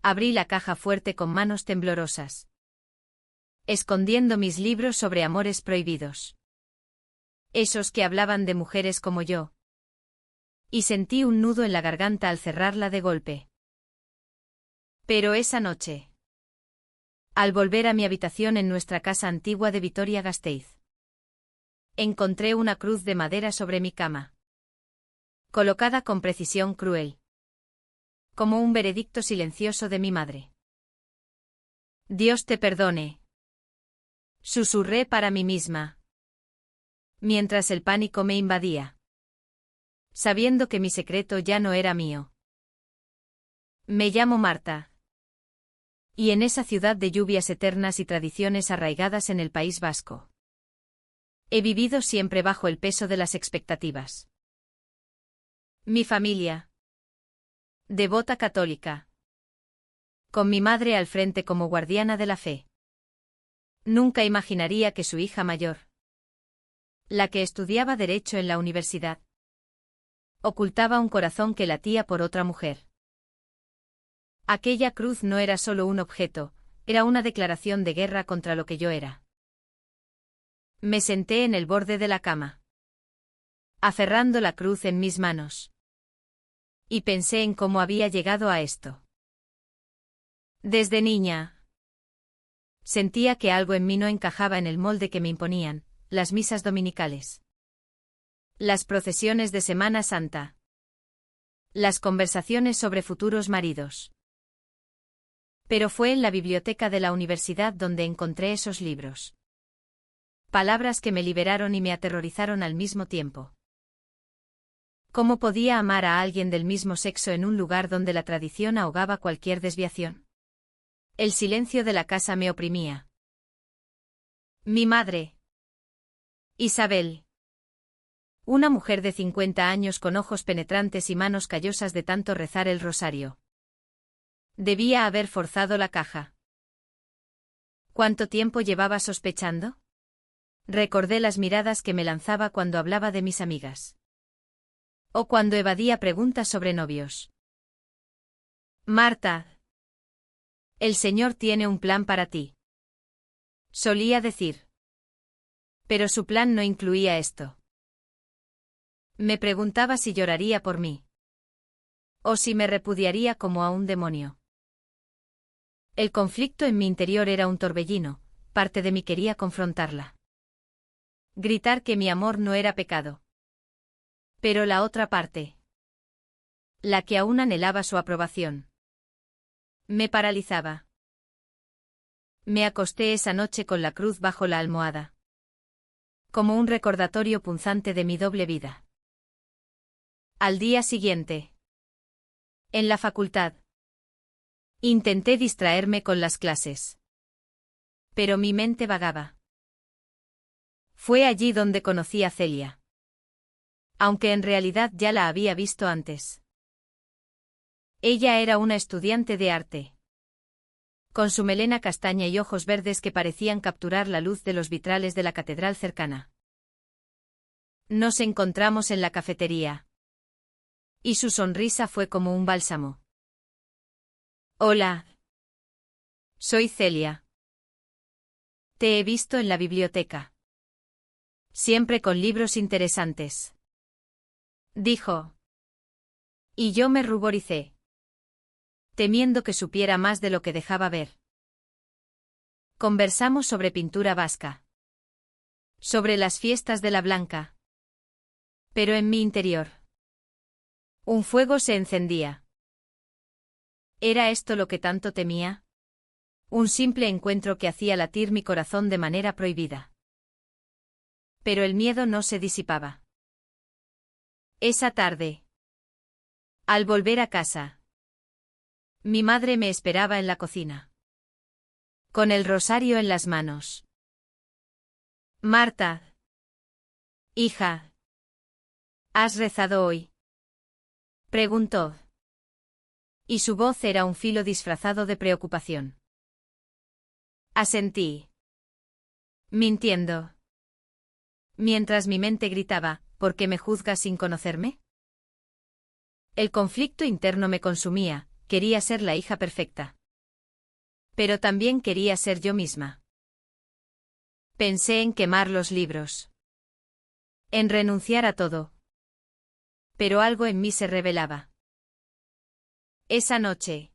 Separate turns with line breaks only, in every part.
Abrí la caja fuerte con manos temblorosas, escondiendo mis libros sobre amores prohibidos. Esos que hablaban de mujeres como yo. Y sentí un nudo en la garganta al cerrarla de golpe. Pero esa noche, al volver a mi habitación en nuestra casa antigua de Vitoria-Gasteiz, encontré una cruz de madera sobre mi cama, colocada con precisión cruel, como un veredicto silencioso de mi madre. Dios te perdone, susurré para mí misma, mientras el pánico me invadía, sabiendo que mi secreto ya no era mío. Me llamo Marta. Y en esa ciudad de lluvias eternas y tradiciones arraigadas en el País Vasco, he vivido siempre bajo el peso de las expectativas. Mi familia, devota católica, con mi madre al frente como guardiana de la fe. Nunca imaginaría que su hija mayor, la que estudiaba Derecho en la universidad, ocultaba un corazón que latía por otra mujer. Aquella cruz no era solo un objeto, era una declaración de guerra contra lo que yo era. Me senté en el borde de la cama, aferrando la cruz en mis manos. Y pensé en cómo había llegado a esto. Desde niña, sentía que algo en mí no encajaba en el molde que me imponían, las misas dominicales, las procesiones de Semana Santa, las conversaciones sobre futuros maridos. Pero fue en la biblioteca de la universidad donde encontré esos libros. Palabras que me liberaron y me aterrorizaron al mismo tiempo. ¿Cómo podía amar a alguien del mismo sexo en un lugar donde la tradición ahogaba cualquier desviación? El silencio de la casa me oprimía. Mi madre, Isabel, una mujer de 50 años con ojos penetrantes y manos callosas de tanto rezar el rosario. Debía haber forzado la caja. ¿Cuánto tiempo llevaba sospechando? Recordé las miradas que me lanzaba cuando hablaba de mis amigas. O cuando evadía preguntas sobre novios. Marta, el Señor tiene un plan para ti, solía decir. Pero su plan no incluía esto. Me preguntaba si lloraría por mí. O si me repudiaría como a un demonio. El conflicto en mi interior era un torbellino, parte de mí quería confrontarla. Gritar que mi amor no era pecado. Pero la otra parte, la que aún anhelaba su aprobación, me paralizaba. Me acosté esa noche con la cruz bajo la almohada, como un recordatorio punzante de mi doble vida. Al día siguiente, en la facultad, intenté distraerme con las clases. Pero mi mente vagaba. Fue allí donde conocí a Celia. Aunque en realidad ya la había visto antes. Ella era una estudiante de arte, con su melena castaña y ojos verdes que parecían capturar la luz de los vitrales de la catedral cercana. Nos encontramos en la cafetería. Y su sonrisa fue como un bálsamo. Hola. Soy Celia. Te he visto en la biblioteca. Siempre con libros interesantes. Dijo. Y yo me ruboricé, temiendo que supiera más de lo que dejaba ver. Conversamos sobre pintura vasca. Sobre las fiestas de la Blanca. Pero en mi interior, un fuego se encendía. ¿Era esto lo que tanto temía? Un simple encuentro que hacía latir mi corazón de manera prohibida. Pero el miedo no se disipaba. Esa tarde, al volver a casa, mi madre me esperaba en la cocina, con el rosario en las manos. Marta, hija, ¿has rezado hoy?, preguntó. Y su voz era un filo disfrazado de preocupación. Asentí, mintiendo, mientras mi mente gritaba, ¿por qué me juzgas sin conocerme? El conflicto interno me consumía, quería ser la hija perfecta. Pero también quería ser yo misma. Pensé en quemar los libros. En renunciar a todo. Pero algo en mí se rebelaba. Esa noche.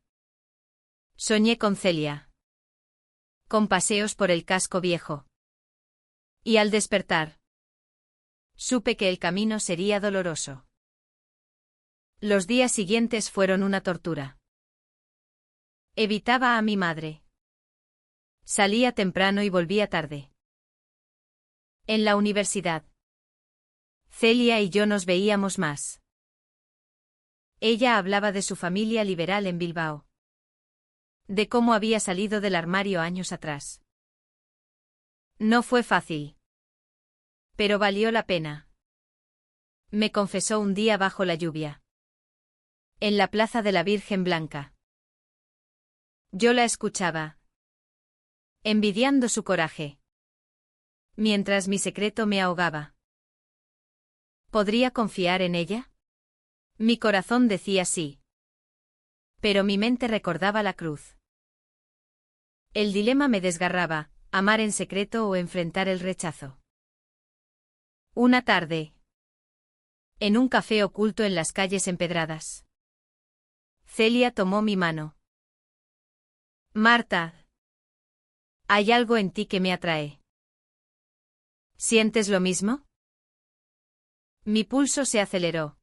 Soñé con Celia. Con paseos por el casco viejo. Y al despertar, supe que el camino sería doloroso. Los días siguientes fueron una tortura. Evitaba a mi madre. Salía temprano y volvía tarde. En la universidad, Celia y yo nos veíamos más. Ella hablaba de su familia liberal en Bilbao. De cómo había salido del armario años atrás. No fue fácil. Pero valió la pena. Me confesó un día bajo la lluvia. En la plaza de la Virgen Blanca. Yo la escuchaba. Envidiando su coraje. Mientras mi secreto me ahogaba. ¿Podría confiar en ella? Mi corazón decía sí. Pero mi mente recordaba la cruz. El dilema me desgarraba, amar en secreto o enfrentar el rechazo. Una tarde. En un café oculto en las calles empedradas. Celia tomó mi mano. Marta. Hay algo en ti que me atrae. ¿Sientes lo mismo? Mi pulso se aceleró.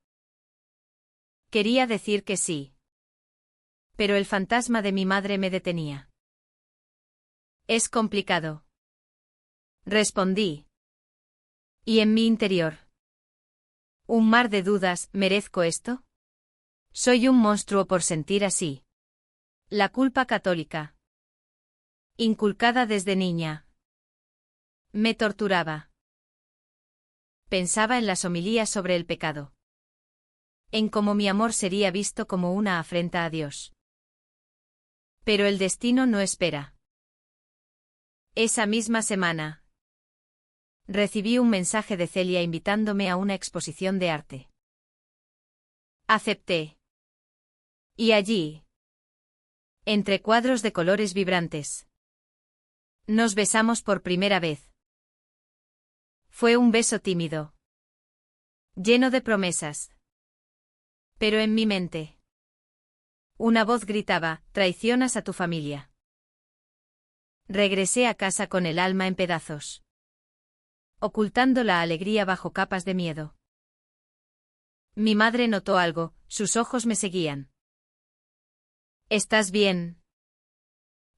Quería decir que sí. Pero el fantasma de mi madre me detenía. Es complicado. Respondí. Y en mi interior. Un mar de dudas, ¿merezco esto? Soy un monstruo por sentir así. La culpa católica. Inculcada desde niña. Me torturaba. Pensaba en las homilías sobre el pecado. En cómo mi amor sería visto como una afrenta a Dios. Pero el destino no espera. Esa misma semana. Recibí un mensaje de Celia invitándome a una exposición de arte. Acepté. Y allí. Entre cuadros de colores vibrantes. Nos besamos por primera vez. Fue un beso tímido. Lleno de promesas. Pero en mi mente. Una voz gritaba, traicionas a tu familia. Regresé a casa con el alma en pedazos. Ocultando la alegría bajo capas de miedo. Mi madre notó algo, sus ojos me seguían. ¿Estás bien?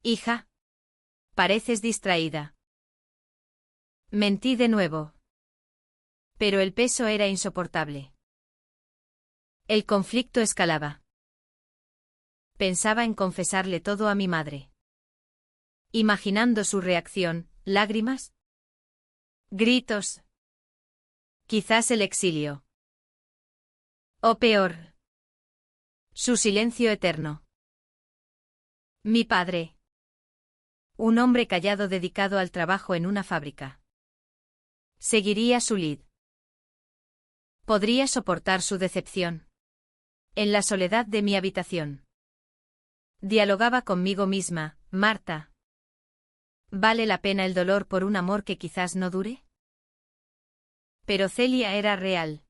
Hija. Pareces distraída. Mentí de nuevo. Pero el peso era insoportable. El conflicto escalaba. Pensaba en confesarle todo a mi madre. Imaginando su reacción, lágrimas. Gritos. Quizás el exilio. O peor. Su silencio eterno. Mi padre. Un hombre callado dedicado al trabajo en una fábrica. Seguiría su lid. Podría soportar su decepción. En la soledad de mi habitación. Dialogaba conmigo misma, Marta. ¿Vale la pena el dolor por un amor que quizás no dure? Pero Celia era real.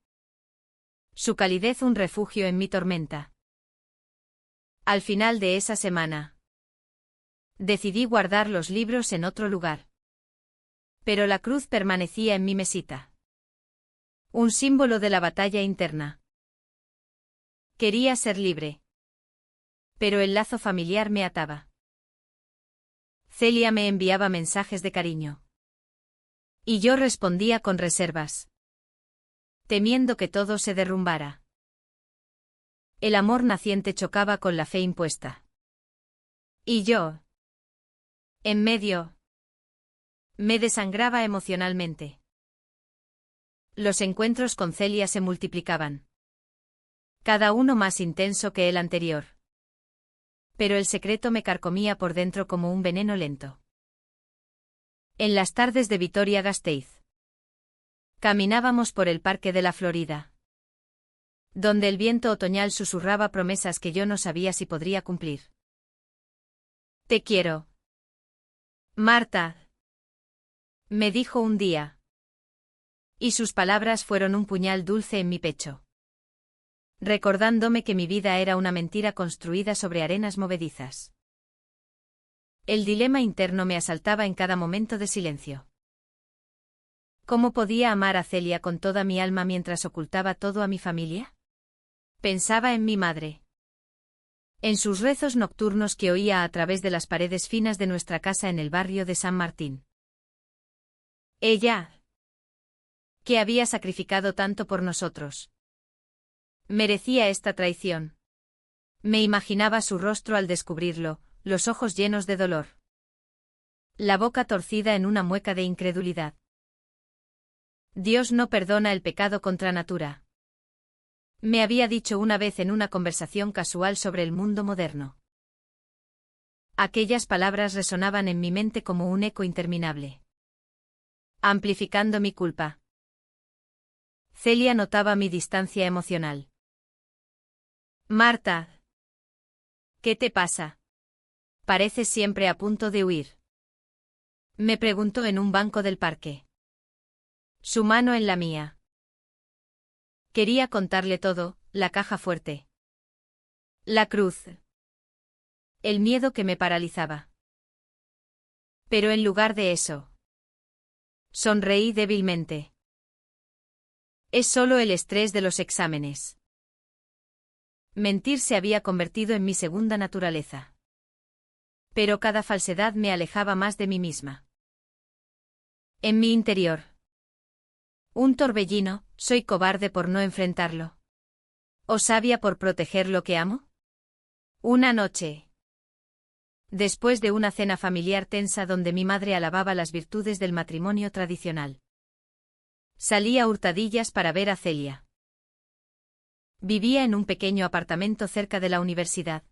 Su calidez un refugio en mi tormenta. Al final de esa semana. Decidí guardar los libros en otro lugar. Pero la cruz permanecía en mi mesita. Un símbolo de la batalla interna. Quería ser libre. Pero el lazo familiar me ataba. Celia me enviaba mensajes de cariño. Y yo respondía con reservas. Temiendo que todo se derrumbara. El amor naciente chocaba con la fe impuesta. Y yo. En medio. Me desangraba emocionalmente. Los encuentros con Celia se multiplicaban. Cada uno más intenso que el anterior. Pero el secreto me carcomía por dentro como un veneno lento. En las tardes de Vitoria-Gasteiz. Caminábamos por el Parque de la Florida. donde el viento otoñal susurraba promesas que yo no sabía si podría cumplir. Te quiero. Marta, me dijo un día. Y sus palabras fueron un puñal dulce en mi pecho, recordándome que mi vida era una mentira construida sobre arenas movedizas. El dilema interno me asaltaba en cada momento de silencio. ¿Cómo podía amar a Celia con toda mi alma mientras ocultaba todo a mi familia? Pensaba en mi madre. En sus rezos nocturnos que oía a través de las paredes finas de nuestra casa en el barrio de San Martín. Ella, que había sacrificado tanto por nosotros, merecía esta traición. Me imaginaba su rostro al descubrirlo, los ojos llenos de dolor, la boca torcida en una mueca de incredulidad. Dios no perdona el pecado contra natura. Me había dicho una vez en una conversación casual sobre el mundo moderno. Aquellas palabras resonaban en mi mente como un eco interminable, amplificando mi culpa. Celia notaba mi distancia emocional. Marta, ¿qué te pasa? Pareces siempre a punto de huir. Me preguntó en un banco del parque. Su mano en la mía. Quería contarle todo, la caja fuerte, la cruz, el miedo que me paralizaba. Pero en lugar de eso, sonreí débilmente. Es solo el estrés de los exámenes. Mentir se había convertido en mi segunda naturaleza. Pero cada falsedad me alejaba más de mí misma. En mi interior, un torbellino, ¿soy cobarde por no enfrentarlo? ¿O sabia por proteger lo que amo? Una noche, después de una cena familiar tensa donde mi madre alababa las virtudes del matrimonio tradicional, salí a hurtadillas para ver a Celia. Vivía en un pequeño apartamento cerca de la universidad,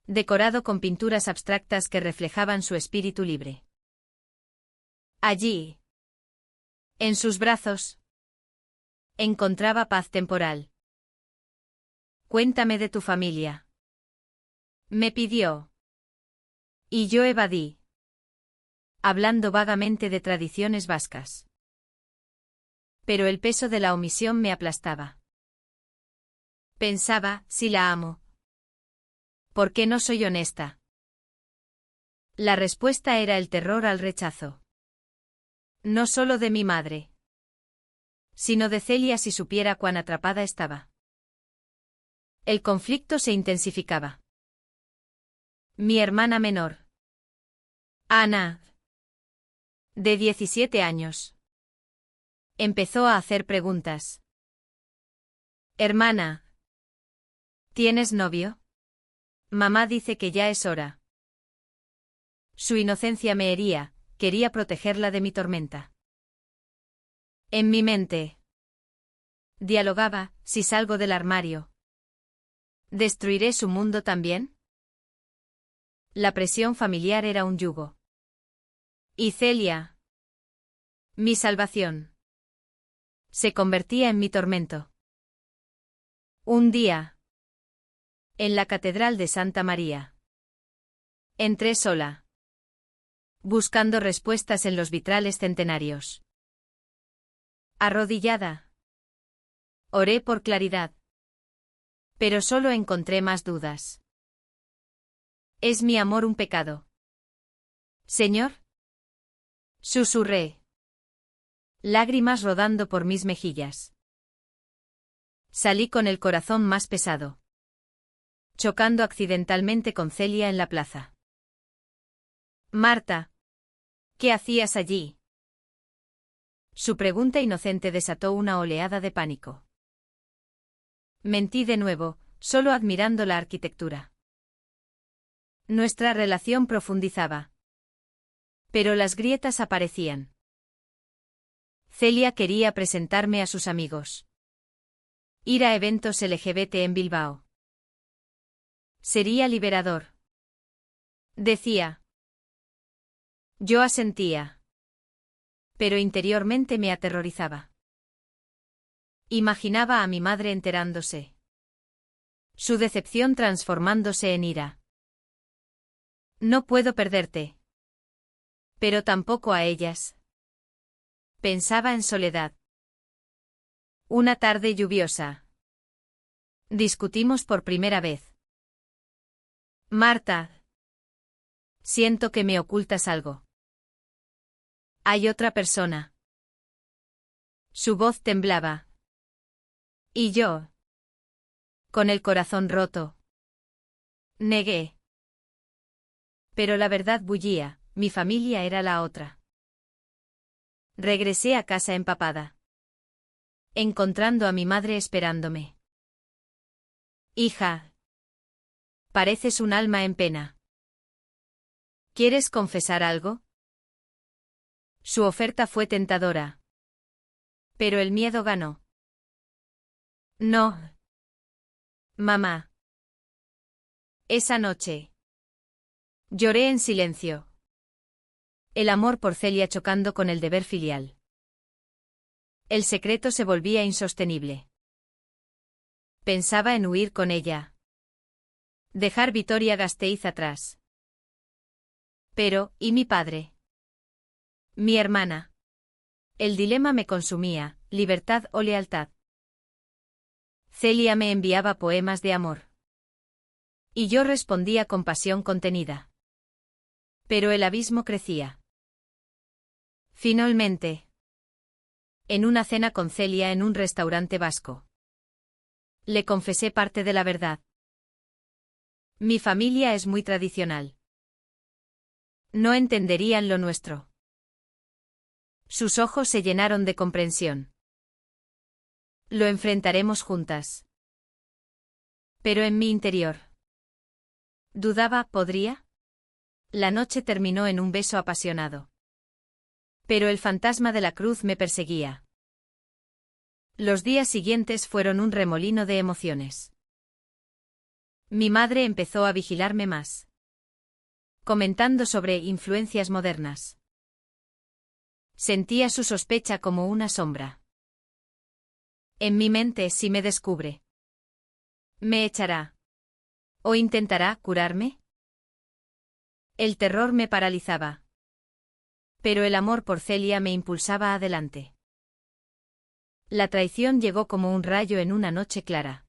decorado con pinturas abstractas que reflejaban su espíritu libre. Allí, en sus brazos, encontraba paz temporal. Cuéntame de tu familia, me pidió. Y yo evadí, hablando vagamente de tradiciones vascas. Pero el peso de la omisión me aplastaba. Pensaba, si la amo, ¿por qué no soy honesta? La respuesta era el terror al rechazo. No solo de mi madre, sino de Celia si supiera cuán atrapada estaba. El conflicto se intensificaba. Mi hermana menor, Ana, de 17 años, empezó a hacer preguntas. Hermana, ¿tienes novio? Mamá dice que ya es hora. Su inocencia me hería, quería protegerla de mi tormenta. En mi mente, dialogaba, si salgo del armario, ¿destruiré su mundo también? La presión familiar era un yugo. Y Celia, mi salvación, se convertía en mi tormento. Un día, en la Catedral de Santa María, entré sola, buscando respuestas en los vitrales centenarios. Arrodillada, oré por claridad. Pero solo encontré más dudas. ¿Es mi amor un pecado? Señor, susurré, lágrimas rodando por mis mejillas. Salí con el corazón más pesado, chocando accidentalmente con Celia en la plaza. Marta, ¿qué hacías allí? Su pregunta inocente desató una oleada de pánico. Mentí de nuevo, solo admirando la arquitectura. Nuestra relación profundizaba. Pero las grietas aparecían. Celia quería presentarme a sus amigos. Ir a eventos LGBT en Bilbao. Sería liberador, decía. Yo asentía. Pero interiormente me aterrorizaba. Imaginaba a mi madre enterándose. Su decepción transformándose en ira. No puedo perderte. Pero tampoco a ellas. Pensaba en soledad. Una tarde lluviosa. Discutimos por primera vez. Marta. Siento que me ocultas algo. Hay otra persona. Su voz temblaba. Y yo. Con el corazón roto. Negué. Pero la verdad bullía, mi familia era la otra. Regresé a casa empapada. Encontrando a mi madre esperándome. Hija. Pareces un alma en pena. ¿Quieres confesar algo? Su oferta fue tentadora. Pero el miedo ganó. No. Mamá. Esa noche. Lloré en silencio. El amor por Celia chocando con el deber filial. El secreto se volvía insostenible. Pensaba en huir con ella. Dejar Vitoria-Gasteiz atrás. Pero, ¿y mi padre? Mi hermana. El dilema me consumía, libertad o lealtad. Celia me enviaba poemas de amor. Y yo respondía con pasión contenida. Pero el abismo crecía. Finalmente. En una cena con Celia en un restaurante vasco. Le confesé parte de la verdad. Mi familia es muy tradicional. No entenderían lo nuestro. Sus ojos se llenaron de comprensión. Lo enfrentaremos juntas. Pero en mi interior. Dudaba, ¿podría? La noche terminó en un beso apasionado. Pero el fantasma de la cruz me perseguía. Los días siguientes fueron un remolino de emociones. Mi madre empezó a vigilarme más. Comentando sobre influencias modernas. Sentía su sospecha como una sombra. En mi mente, si me descubre. ¿Me echará? ¿O intentará curarme? El terror me paralizaba. Pero el amor por Celia me impulsaba adelante. La traición llegó como un rayo en una noche clara.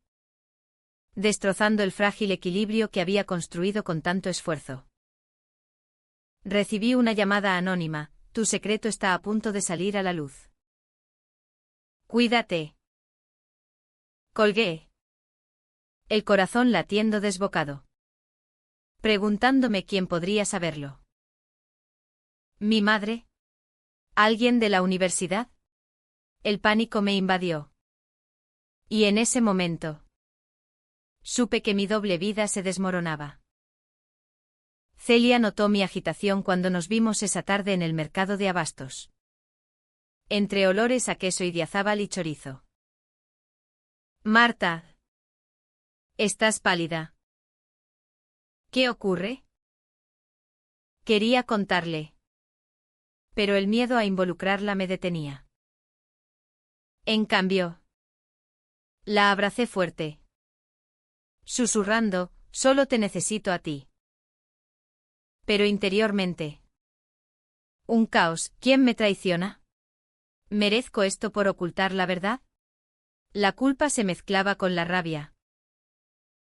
Destrozando el frágil equilibrio que había construido con tanto esfuerzo. Recibí una llamada anónima, tu secreto está a punto de salir a la luz. Cuídate. Colgué. El corazón latiendo desbocado. Preguntándome quién podría saberlo. ¿Mi madre? ¿Alguien de la universidad? El pánico me invadió. Y en ese momento. Supe que mi doble vida se desmoronaba. Celia notó mi agitación cuando nos vimos esa tarde en el mercado de abastos. Entre olores a queso idiazábal y chorizo. Marta. Estás pálida. ¿Qué ocurre? Quería contarle. Pero el miedo a involucrarla me detenía. En cambio. La abracé fuerte. Susurrando, solo te necesito a ti. Pero interiormente. Un caos, ¿quién me traiciona? ¿Merezco esto por ocultar la verdad? La culpa se mezclaba con la rabia.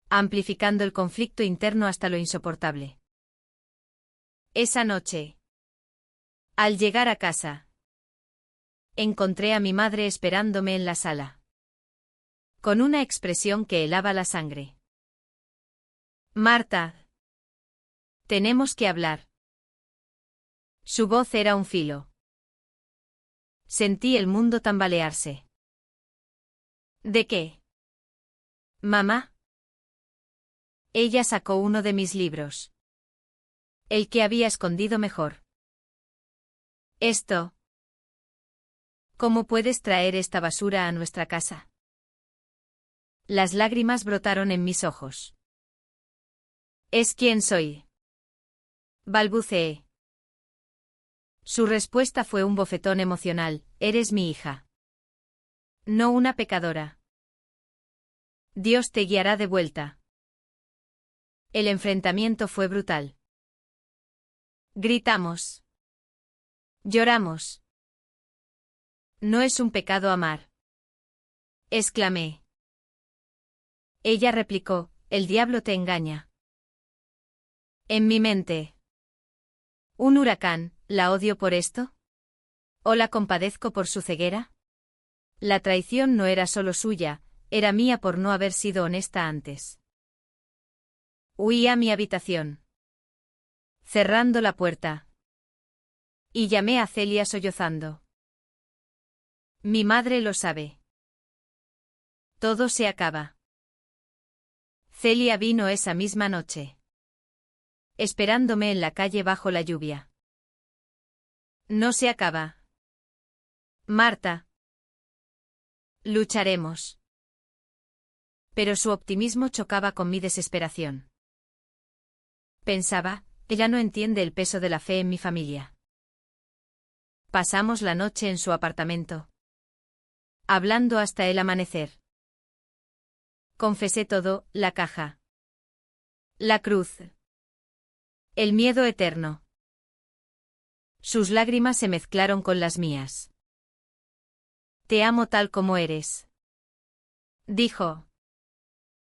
Amplificando el conflicto interno hasta lo insoportable. Esa noche. Al llegar a casa. Encontré a mi madre esperándome en la sala. Con una expresión que helaba la sangre. Marta. Tenemos que hablar. Su voz era un filo. Sentí el mundo tambalearse. ¿De qué? Mamá. Ella sacó uno de mis libros. El que había escondido mejor. Esto. ¿Cómo puedes traer esta basura a nuestra casa? Las lágrimas brotaron en mis ojos. ¿Es quién soy? Balbuceé. Su respuesta fue un bofetón emocional, eres mi hija. No una pecadora. Dios te guiará de vuelta. El enfrentamiento fue brutal. Gritamos. Lloramos. No es un pecado amar. Exclamé. Ella replicó, el diablo te engaña. En mi mente. ¿Un huracán, la odio por esto? ¿O la compadezco por su ceguera? La traición no era solo suya, era mía por no haber sido honesta antes. Huí a mi habitación. Cerrando la puerta. Y llamé a Celia sollozando. Mi madre lo sabe. Todo se acaba. Celia vino esa misma noche. Esperándome en la calle bajo la lluvia. No se acaba. Marta. Lucharemos. Pero su optimismo chocaba con mi desesperación. Pensaba, ella no entiende el peso de la fe en mi familia. Pasamos la noche en su apartamento. Hablando hasta el amanecer. Confesé todo, la caja. La cruz. El miedo eterno. Sus lágrimas se mezclaron con las mías. Te amo tal como eres. Dijo.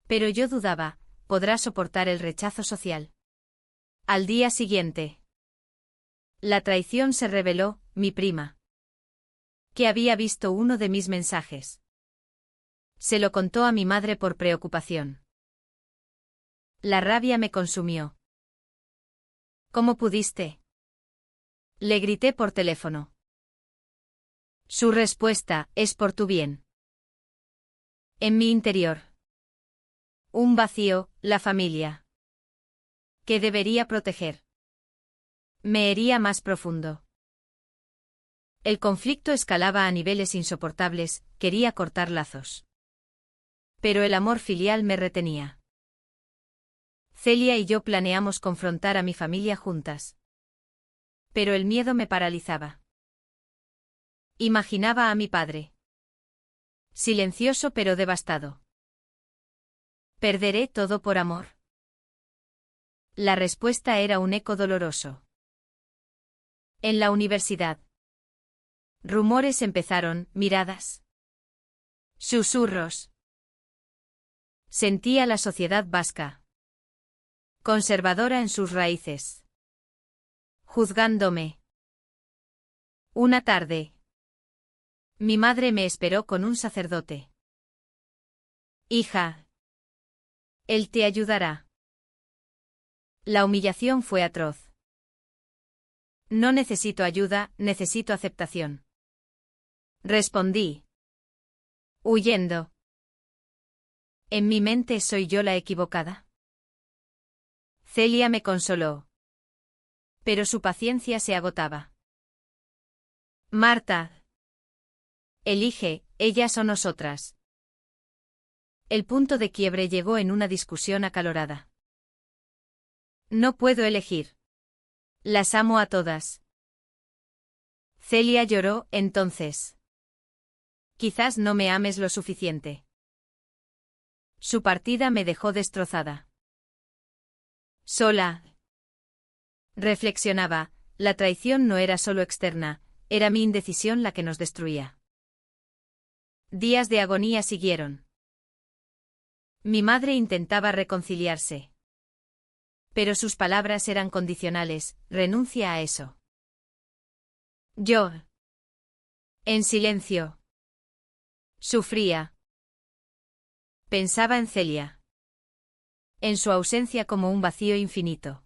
Pero yo dudaba, ¿podrá soportar el rechazo social? Al día siguiente. La traición se reveló, mi prima. Que había visto uno de mis mensajes. Se lo contó a mi madre por preocupación. La rabia me consumió. ¿Cómo pudiste? Le grité por teléfono. Su respuesta, es por tu bien. En mi interior. Un vacío, la familia. Que debería proteger. Me hería más profundo. El conflicto escalaba a niveles insoportables, quería cortar lazos. Pero el amor filial me retenía. Celia y yo planeamos confrontar a mi familia juntas. Pero el miedo me paralizaba. Imaginaba a mi padre. Silencioso pero devastado. ¿Perderé todo por amor? La respuesta era un eco doloroso. En la universidad. Rumores empezaron, miradas. Susurros. Sentía la sociedad vasca. Conservadora en sus raíces. Juzgándome. Una tarde. Mi madre me esperó con un sacerdote. Hija. Él te ayudará. La humillación fue atroz. No necesito ayuda, necesito aceptación. Respondí. Huyendo. En mi mente soy yo la equivocada. Celia me consoló. Pero su paciencia se agotaba. Marta. Elige, ellas o nosotras. El punto de quiebre llegó en una discusión acalorada. No puedo elegir. Las amo a todas. Celia lloró, entonces. Quizás no me ames lo suficiente. Su partida me dejó destrozada. Sola. Reflexionaba, la traición no era solo externa, era mi indecisión la que nos destruía. Días de agonía siguieron. Mi madre intentaba reconciliarse. Pero sus palabras eran condicionales, renuncia a eso. Yo. En silencio. Sufría. Pensaba en Celia. En su ausencia como un vacío infinito.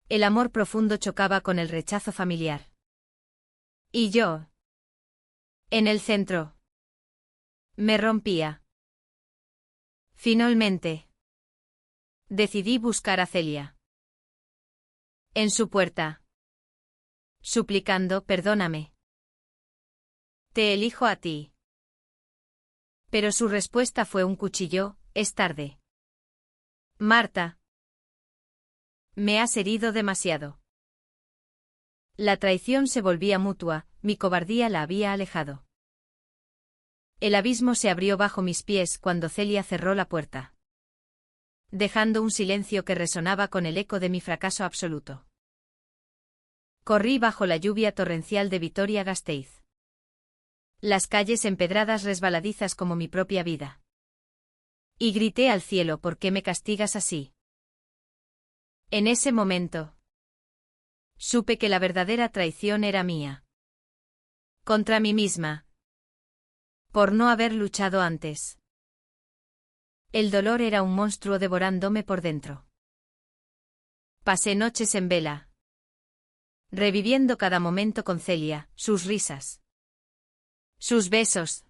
El amor profundo chocaba con el rechazo familiar. Y yo. En el centro. Me rompía. Finalmente. Decidí buscar a Celia. En su puerta. Suplicando, perdóname. Te elijo a ti. Pero su respuesta fue un cuchillo, es tarde. Marta. Me has herido demasiado. La traición se volvía mutua, mi cobardía la había alejado. El abismo se abrió bajo mis pies cuando Celia cerró la puerta, dejando un silencio que resonaba con el eco de mi fracaso absoluto. Corrí bajo la lluvia torrencial de Vitoria-Gasteiz. Las calles empedradas resbaladizas como mi propia vida. Y grité al cielo: ¿por qué me castigas así? En ese momento, supe que la verdadera traición era mía. Contra mí misma. Por no haber luchado antes. El dolor era un monstruo devorándome por dentro. Pasé noches en vela, reviviendo cada momento con Celia, sus risas, sus besos,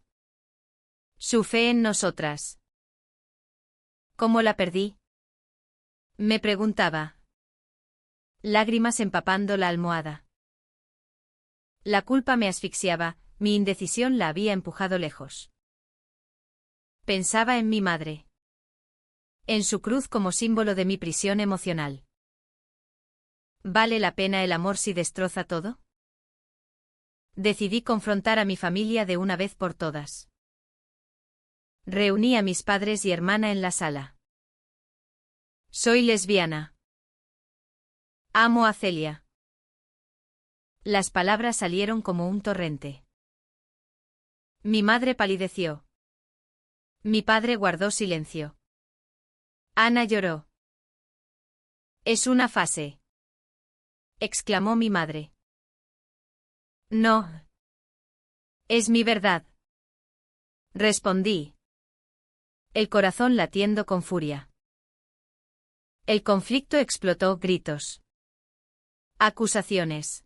su fe en nosotras. ¿Cómo la perdí?, me preguntaba, lágrimas empapando la almohada. La culpa me asfixiaba, mi indecisión la había empujado lejos. Pensaba en mi madre, en su cruz como símbolo de mi prisión emocional. ¿Vale la pena el amor si destroza todo? Decidí confrontar a mi familia de una vez por todas. Reuní a mis padres y hermana en la sala. Soy lesbiana. Amo a Celia. Las palabras salieron como un torrente. Mi madre palideció. Mi padre guardó silencio. Ana lloró. Es una fase, exclamó mi madre. No. Es mi verdad, respondí, el corazón latiendo con furia. El conflicto explotó: gritos, acusaciones.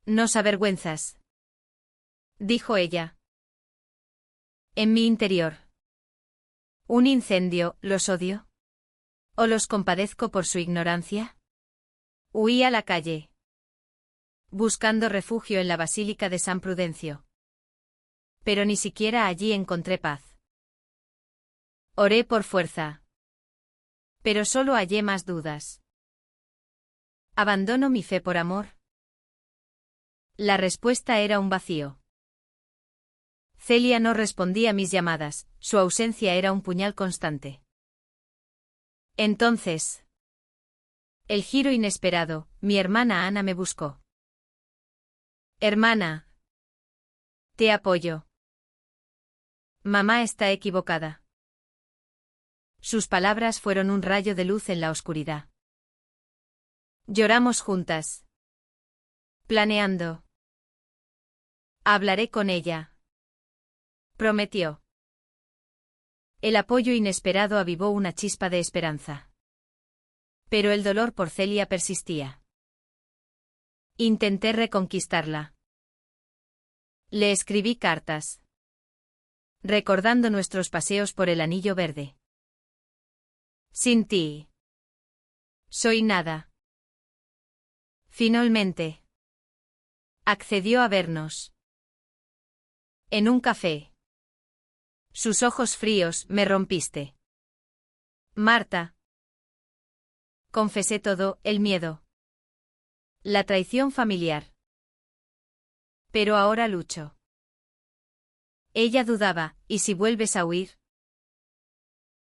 Nos avergüenzas, dijo ella. En mi interior. ¿Un incendio? ¿Los odio? ¿O los compadezco por su ignorancia? Huí a la calle, buscando refugio en la Basílica de San Prudencio. Pero ni siquiera allí encontré paz. Oré por fuerza, pero solo hallé más dudas. ¿Abandono mi fe por amor? La respuesta era un vacío. Celia no respondía a mis llamadas, su ausencia era un puñal constante. Entonces, el giro inesperado: mi hermana Ana me buscó. Hermana, te apoyo. Mamá está equivocada. Sus palabras fueron un rayo de luz en la oscuridad. Lloramos juntas, planeando. Hablaré con ella, prometió. El apoyo inesperado avivó una chispa de esperanza. Pero el dolor por Celia persistía. Intenté reconquistarla. Le escribí cartas, recordando nuestros paseos por el Anillo Verde. Sin ti, soy nada. Finalmente, accedió a vernos. En un café. Sus ojos fríos: me rompiste, Marta. Confesé todo: el miedo, la traición familiar. Pero ahora lucho. Ella dudaba: ¿y si vuelves a huir?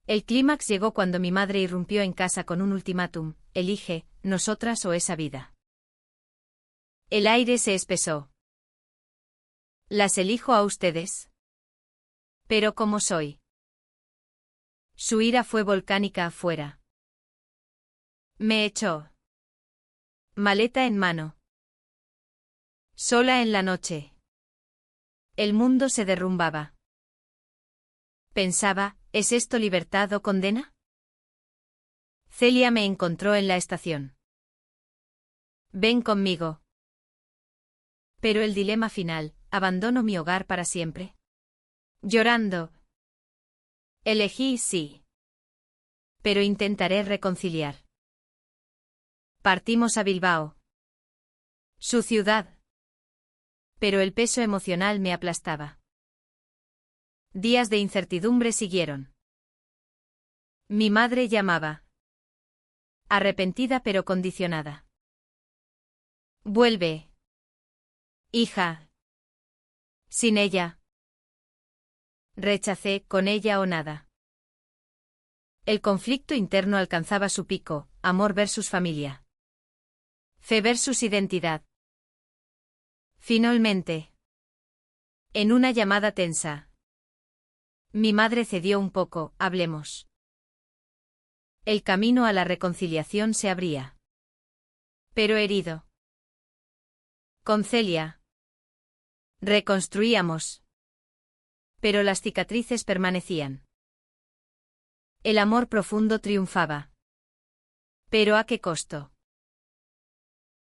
El clímax llegó cuando mi madre irrumpió en casa con un ultimátum: elige, nosotras o esa vida. El aire se espesó. Las elijo a ustedes. Pero ¿cómo soy? Su ira fue volcánica afuera. Me echó, maleta en mano. Sola en la noche. El mundo se derrumbaba. Pensaba: ¿es esto libertad o condena? Celia me encontró en la estación. Ven conmigo. Pero el dilema final: ¿abandono mi hogar para siempre? Llorando, elegí sí. Pero intentaré reconciliar. Partimos a Bilbao, su ciudad. Pero el peso emocional me aplastaba. Días de incertidumbre siguieron. Mi madre llamaba. Arrepentida pero condicionada. Vuelve, hija. Sin ella, Rechacé, con ella o nada. El conflicto interno alcanzaba su pico, amor versus familia. Fe versus identidad. Finalmente. En una llamada tensa. Mi madre cedió un poco, hablemos. El camino a la reconciliación se abría. Pero herido. Con Celia. Reconstruíamos. Pero las cicatrices permanecían. El amor profundo triunfaba. Pero ¿a qué costo?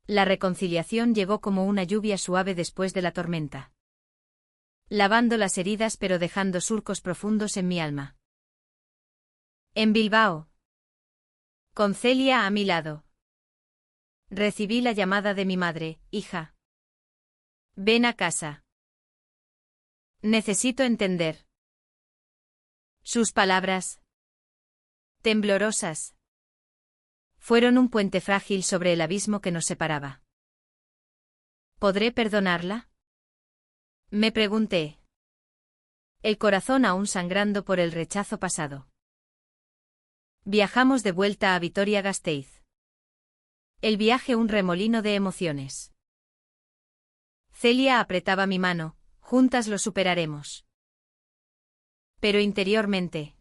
La reconciliación llegó como una lluvia suave después de la tormenta. Lavando las heridas pero dejando surcos profundos en mi alma. En Bilbao. Con Celia a mi lado. Recibí la llamada de mi madre, hija. Ven a casa. Necesito entender. Sus palabras. Temblorosas. Fueron un puente frágil sobre el abismo que nos separaba. ¿Podré perdonarla? Me pregunté. El corazón aún sangrando por el rechazo pasado. Viajamos de vuelta a Vitoria-Gasteiz. El viaje un remolino de emociones. Celia apretaba mi mano, juntas lo superaremos. Pero interiormente.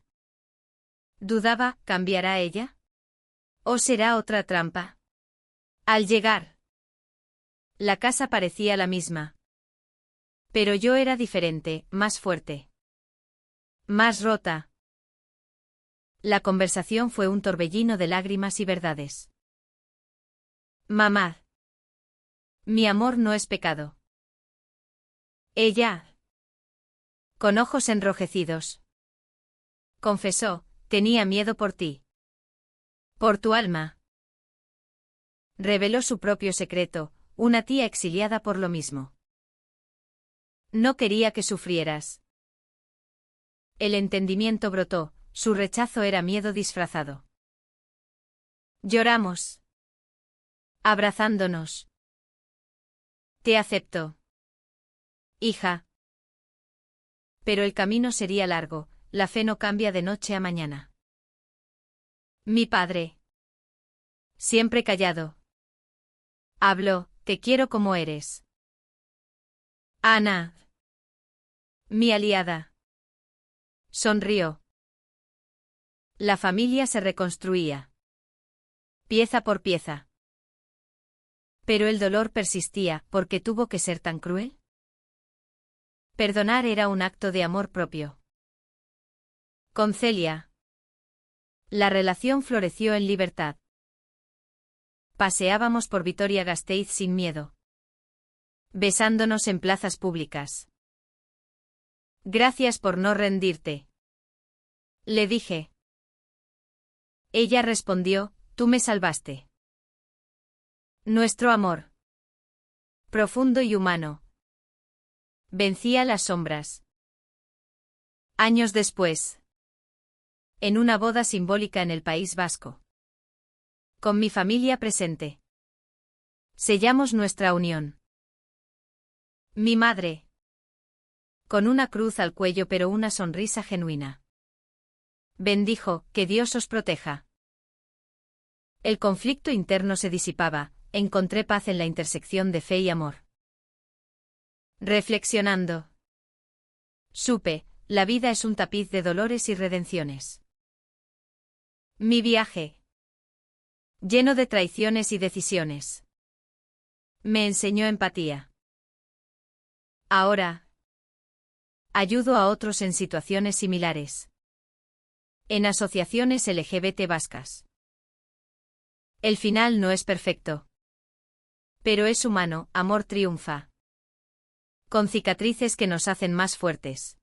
Dudaba, ¿cambiará ella? ¿O será otra trampa? Al llegar. La casa parecía la misma. Pero yo era diferente, más fuerte. Más rota. La conversación fue un torbellino de lágrimas y verdades. Mamá. Mi amor no es pecado. Ella. Con ojos enrojecidos. Confesó, tenía miedo por ti. Por tu alma. Reveló su propio secreto, una tía exiliada por lo mismo. No quería que sufrieras. El entendimiento brotó, su rechazo era miedo disfrazado. Lloramos. Abrazándonos. Te acepto. Hija. Pero el camino sería largo, la fe no cambia de noche a mañana. Mi padre. Siempre callado. Habló, te quiero como eres. Ana. Mi aliada. Sonrió. La familia se reconstruía. Pieza por pieza. Pero el dolor persistía, ¿por qué tuvo que ser tan cruel? Perdonar era un acto de amor propio. Con Celia. La relación floreció en libertad. Paseábamos por Vitoria-Gasteiz sin miedo. Besándonos en plazas públicas. Gracias por no rendirte. Le dije. Ella respondió, tú me salvaste. Nuestro amor. Profundo y humano. Vencía las sombras. Años después. En una boda simbólica en el País Vasco. Con mi familia presente. Sellamos nuestra unión. Mi madre. Con una cruz al cuello pero una sonrisa genuina. Bendijo, que Dios os proteja. El conflicto interno se disipaba, encontré paz en la intersección de fe y amor. Reflexionando. Supe, la vida es un tapiz de dolores y redenciones. Mi viaje. Lleno de traiciones y decisiones. Me enseñó empatía. Ahora. Ayudo a otros en situaciones similares. En asociaciones LGBT vascas. El final no es perfecto. Pero es humano, amor triunfa. Con cicatrices que nos hacen más fuertes.